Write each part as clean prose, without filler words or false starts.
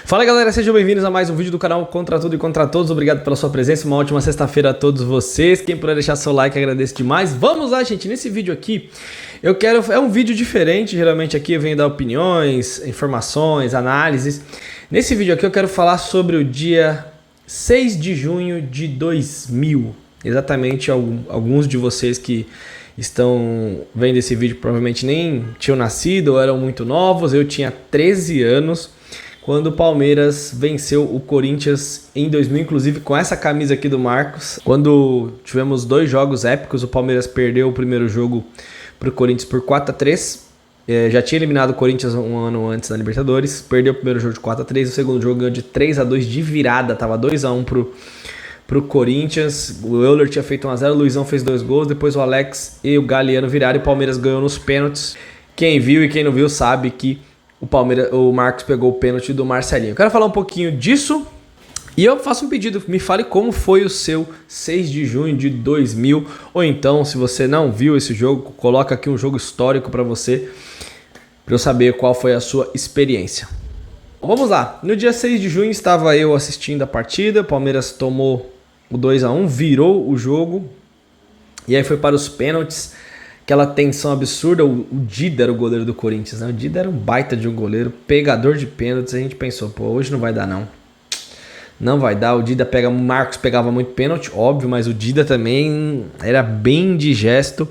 Fala galera, sejam bem-vindos a mais um vídeo do canal Contra Tudo e Contra Todos. Obrigado pela sua presença, uma ótima sexta-feira a todos vocês. Quem puder deixar seu like, agradeço demais. Vamos lá, gente, nesse vídeo aqui, é um vídeo diferente. Geralmente aqui eu venho dar opiniões, informações, análises. Nesse vídeo aqui eu quero falar sobre o dia 6 de junho de 2000. Exatamente, alguns de vocês que estão vendo esse vídeo provavelmente nem tinham nascido ou eram muito novos. Eu tinha 13 anos quando o Palmeiras venceu o Corinthians em 2000, inclusive com essa camisa aqui do Marcos. Quando tivemos dois jogos épicos, o Palmeiras perdeu o primeiro jogo para o Corinthians por 4-3. Já tinha eliminado o Corinthians um ano antes na Libertadores, perdeu o primeiro jogo de 4-3, o segundo jogo ganhou de 3-2 de virada, tava 2-1 pro Corinthians. O Euler tinha feito 1-0, o Luizão fez 2 gols, depois o Alex e o Galeano viraram e o Palmeiras ganhou nos pênaltis. Quem viu e quem não viu sabe que o Marcos pegou o pênalti do Marcelinho. Eu quero falar um pouquinho disso e eu faço um pedido. Me fale como foi o seu 6 de junho de 2000. Ou então, se você não viu esse jogo, coloca aqui um jogo histórico para você, para eu saber qual foi a sua experiência. Vamos lá. No dia 6 de junho estava eu assistindo a partida. O Palmeiras tomou o 2-1, virou o jogo. E aí foi para os pênaltis. Aquela tensão absurda. O Dida era o goleiro do Corinthians, né? O Dida era um baita de um goleiro, pegador de pênaltis. A gente pensou, pô, hoje não vai dar não. Não vai dar. O Dida pega, o Marcos pegava muito pênalti, óbvio, mas o Dida também era bem indigesto.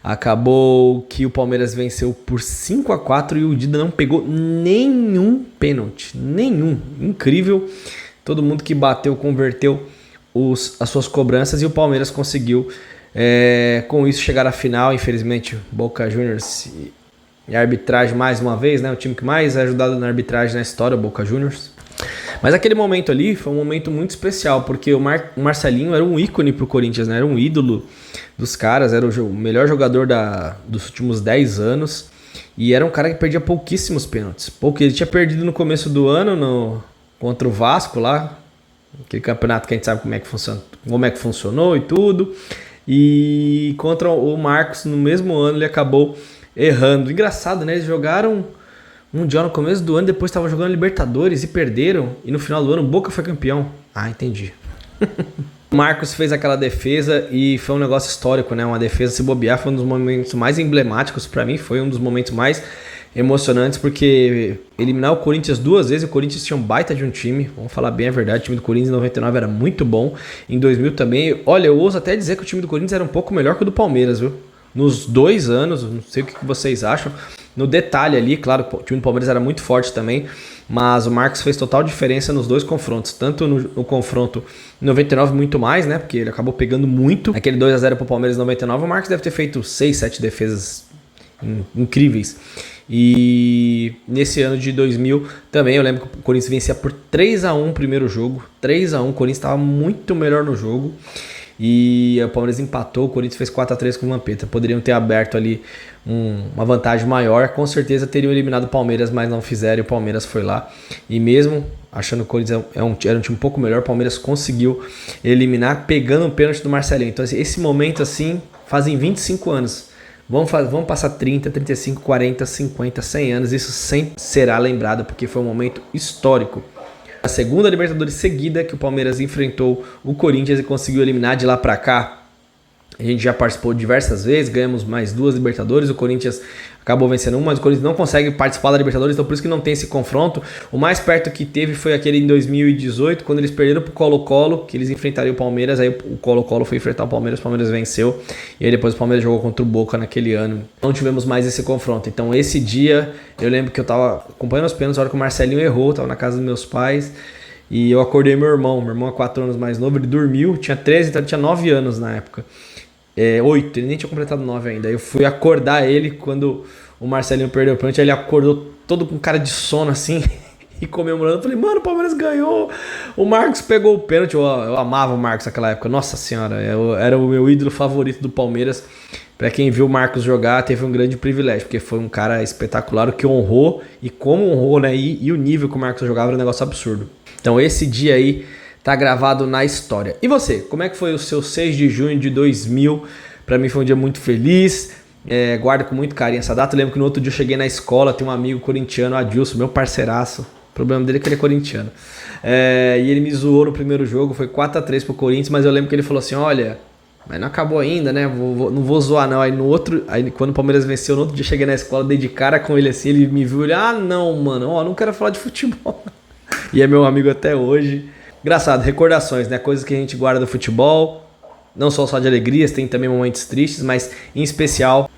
Acabou que o Palmeiras venceu por 5-4 e o Dida não pegou nenhum pênalti. Nenhum. Incrível. Todo mundo que bateu converteu as suas cobranças e o Palmeiras conseguiu com isso chegar à final. Infelizmente, Boca Juniors e a arbitragem mais uma vez, né? O time que mais é ajudado na arbitragem na história, o Boca Juniors. Mas aquele momento ali foi um momento muito especial, porque o Marcelinho era um ícone pro Corinthians, né? Era um ídolo dos caras, era o melhor jogador dos últimos 10 anos. E era um cara que perdia pouquíssimos pênaltis. Porque ele tinha perdido no começo do ano contra o Vasco lá, aquele campeonato que a gente sabe como é que funcionou e tudo. E contra o Marcos, no mesmo ano, ele acabou errando. Engraçado, né? Eles jogaram Mundial no começo do ano, depois estavam jogando Libertadores e perderam. E no final do ano, o Boca foi campeão. Ah, entendi. O Marcos fez aquela defesa e foi um negócio histórico, né? Uma defesa, se bobear, foi um dos momentos mais emblemáticos para mim. Foi um dos momentos mais emocionantes, porque eliminar o Corinthians 2 vezes, o Corinthians tinha um baita de um time, vamos falar bem a verdade, o time do Corinthians em 99 era muito bom, em 2000 também, olha, eu ouso até dizer que o time do Corinthians era um pouco melhor que o do Palmeiras, viu? Nos 2 anos, não sei o que vocês acham, no detalhe ali, claro, o time do Palmeiras era muito forte também, mas o Marcos fez total diferença nos dois confrontos, tanto no confronto em 99 muito mais, né, porque ele acabou pegando muito, aquele 2-0 pro Palmeiras em 99, o Marcos deve ter feito 6, 7 defesas incríveis. E nesse ano de 2000 também eu lembro que o Corinthians vencia por 3-1 o primeiro jogo, 3-1, o Corinthians estava muito melhor no jogo e o Palmeiras empatou, o Corinthians fez 4-3 com o Vampeta. Poderiam ter aberto ali uma vantagem maior, com certeza teriam eliminado o Palmeiras, mas não fizeram e o Palmeiras foi lá e mesmo achando que o Corinthians era um time um pouco melhor, o Palmeiras conseguiu eliminar pegando o pênalti do Marcelinho. Então esse momento assim fazem 25 anos. Vamos passar 30, 35, 40, 50, 100 anos. Isso sempre será lembrado porque foi um momento histórico. A segunda Libertadores seguida que o Palmeiras enfrentou o Corinthians e conseguiu eliminar. De lá pra cá, a gente já participou diversas vezes, ganhamos mais 2 Libertadores, o Corinthians acabou vencendo uma, mas o Corinthians não consegue participar da Libertadores, então por isso que não tem esse confronto. O mais perto que teve foi aquele em 2018, quando eles perderam pro Colo-Colo, que eles enfrentariam o Palmeiras, aí o Colo-Colo foi enfrentar o Palmeiras venceu, e aí depois o Palmeiras jogou contra o Boca naquele ano. Não tivemos mais esse confronto, então esse dia, eu lembro que eu tava acompanhando os pênaltis, na hora que o Marcelinho errou, tava na casa dos meus pais, e eu acordei meu irmão é 4 anos mais novo, ele dormiu, tinha 13, então ele tinha 9 anos na época. 8, ele nem tinha completado 9 ainda. Eu fui acordar ele quando o Marcelinho perdeu o pênalti. Ele acordou todo com cara de sono assim e comemorando. Eu falei, mano, o Palmeiras ganhou. O Marcos pegou o pênalti. Eu amava o Marcos naquela época. Nossa senhora, era o meu ídolo favorito do Palmeiras. Pra quem viu o Marcos jogar, teve um grande privilégio, porque foi um cara espetacular, o que honrou e como honrou, né? E o nível que o Marcos jogava era um negócio absurdo. Então esse dia aí tá gravado na história. E você, como é que foi o seu 6 de junho de 2000? Pra mim foi um dia muito feliz, guardo com muito carinho essa data. Eu lembro que no outro dia eu cheguei na escola, tem um amigo corintiano, Adilson, meu parceiraço, O problema dele é que ele é corintiano. E ele me zoou no primeiro jogo, foi 4-3 pro Corinthians, mas eu lembro que ele falou assim, olha, mas não acabou ainda, né? Não vou zoar não. Aí quando o Palmeiras venceu, no outro dia cheguei na escola, dei de cara com ele assim, ele me viu, não, mano, não quero falar de futebol. E é meu amigo até hoje. Engraçado, recordações, né? Coisas que a gente guarda do futebol, não só de alegrias, tem também momentos tristes, mas em especial,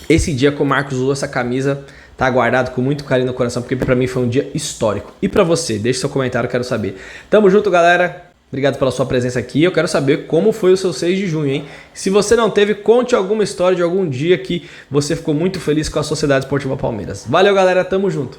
esse dia que o Marcos usou essa camisa, tá guardado com muito carinho no coração, porque pra mim foi um dia histórico. E pra você? Deixe seu comentário, quero saber. Tamo junto, galera. Obrigado pela sua presença aqui. Eu quero saber como foi o seu 6 de junho, hein? Se você não teve, conte alguma história de algum dia que você ficou muito feliz com a Sociedade Esportiva Palmeiras. Valeu, galera. Tamo junto.